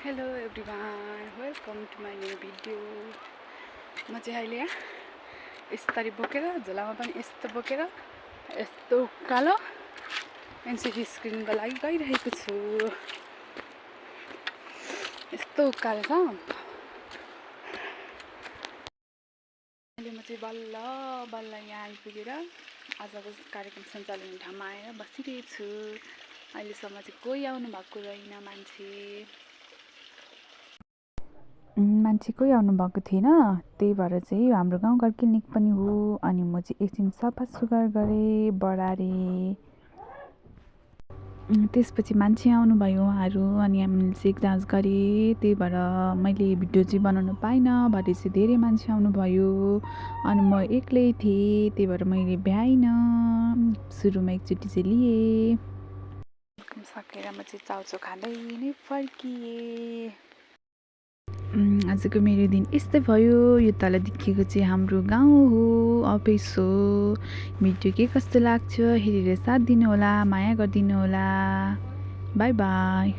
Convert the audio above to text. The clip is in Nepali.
Hello everyone, welcome to my new video. म चाहिँ अहिले यस्तरी बोकेर झोलामा पनि यस्तो बोकेर यस्तो उकालो एनसिडी स्क्रिनको लागि गइरहेको छु। यस्तो उकालो छ। अहिले म चाहिँ बल्ल बल्ल यहाँ आइपुगेर आजको कार्यक्रम सञ्चालन हुने ठाउँमा आएर बसिरहेको छु। अहिलेसम्म चाहिँ कोही आउनु भएको रहेन, मान्छे कोही आउनुभएको थिएन। त्यही भएर चाहिँ हाम्रो गाउँघर क्लिनिक पनि हो। अनि म चाहिँ एकछिन सफा सुग्घर गरेँ, बढारेँ। त्यसपछि मान्छे आउनुभयो उहाँहरू, अनि हामीले चेक जाँच गरेँ। त्यही भएर मैले भिडियो चाहिँ बनाउनु पाइनँ। भरे चाहिँ धेरै मान्छे आउनुभयो अनि म एक्लै थिएँ, त्यही भएर मैले भ्याइनँ। सुरुमा एकचोटि चाहिँ लिएँ। सकेर म चाहिँ चाउचाउ खाँदै नै फर्किएँ। आजको मेरो दिन यस्तै भयो। यो तल देखेको चाहिँ हाम्रो गाउँ हो, अफिस हो। भिडियो के कस्तो लाग्छ हेरेर साथ दिनुहोला, माया गरिदिनु होला। By by.